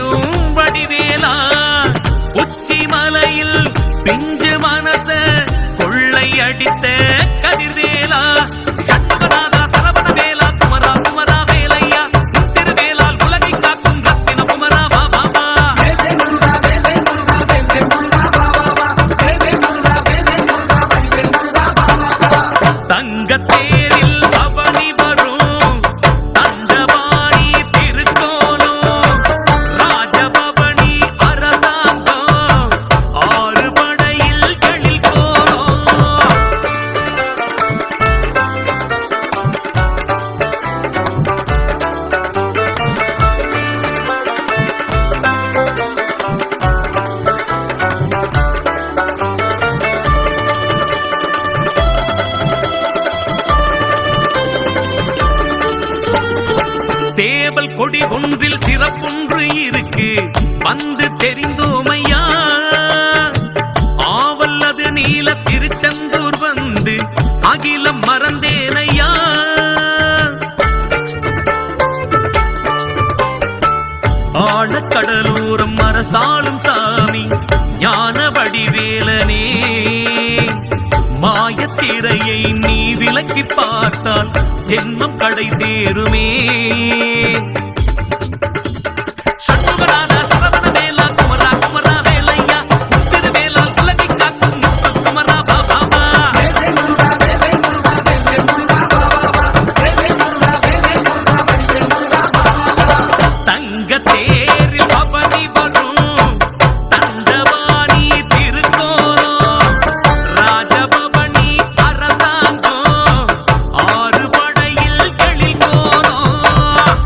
தேடும் வடிவேலா உச்சி மலையில் பிஞ்சு மனச கொள்ளை அடித்த கதிர்வேலா சண்முகநாதா சரவண வேலா குமரா குமரா வேலையா திருவேலால் உலகை காக்கும் ரத்தின குமரா வா வா வா தங்கத்தேரில் பவனி வரும் தண்டவாணி திருக்கோலம் ராஜபவனி அரசாங்கம் ஆறு படையில் எழில் கோலம் சேவல் கொடி ஒன்றில் சிறப்பொன்று இருக்கு வந்து தெரிந்தோமையா ஆவல்லது நீல திருச்செந்தூர் வந்து அகிலம் மறந்தேனையா ஆழக்கடலோரம் அரசாளும் சாமி ஞான வடிவேலனே மாயத்திரையை நீ விலக்கி பார்த்தால் ஜென்மம் கடை தேருமே சண்முகநாதா சரவண வேலா குமரா குமரா வேலையா திருவேலால் உலகை காக்கும் குமரா வா வா வா தங்கத்தேரில் பவனி வரும் தண்டவாணி திருக்கோலம் ராஜபவனி அரசாங்கம் ஆறு படையில் எழில் கோலம்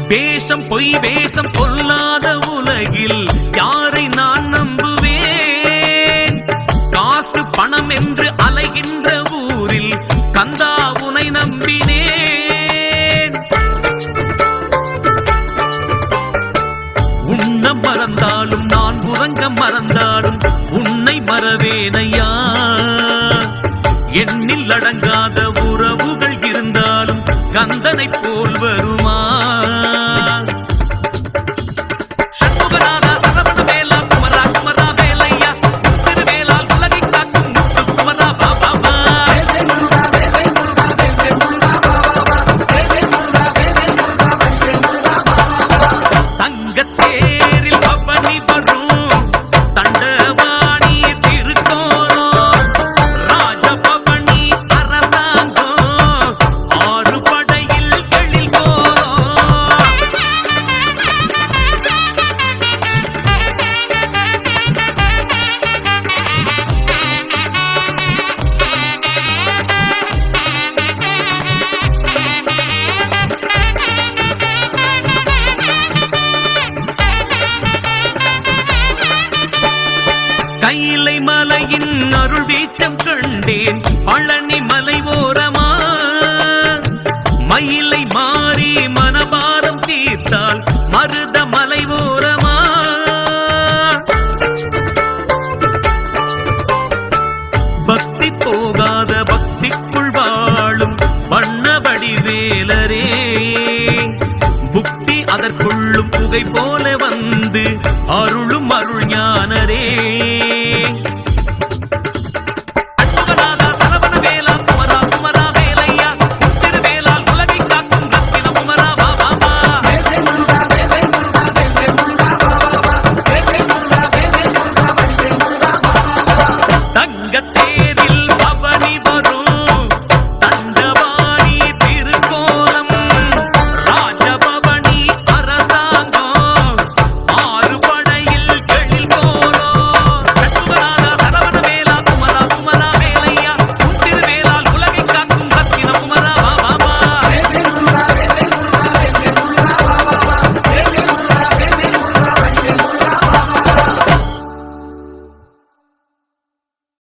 வேஷம் பொய் வேஷம் கொல்லாத உலகில் யாரை நான் நம்புவேன் காசு பணம் என்று அலைகின்ற ஊரில் கந்தா உனை நம்பினேன் உன்ன மறந்தாலும் நான் உறங்க மறந்தாலும் உன்னை மறவேனையா எண்ணில் அடங்காத உறவுகள் இருந்தாலும் கந்தனை போல் வருமா சண்முகநாதா சரவண வேலா குமரா குமரா வேலையா திருவேலால் உலகை காக்கும் குமரா வா வா வா தங்கத்தேரில் பவனி வரும் தண்டவாணி திருக்கோலம் ராஜபவனி அரசாங்கம் ஆறு படையில் எழில் கோலம் கைலை மலையின் அருள் வீச்சம் கண்டேன் பழனி மலை ஓரமா மயிலை மாறி மனபாரம் தீர்த்தால் மருத மலை ஓரமா பக்தி போகாத பக்திக்குள் வாழும் வண்ணபடி வேலரே புக்தி அதற்குள்ளும் புகை போல வந்து அருளும் அருள் ஞான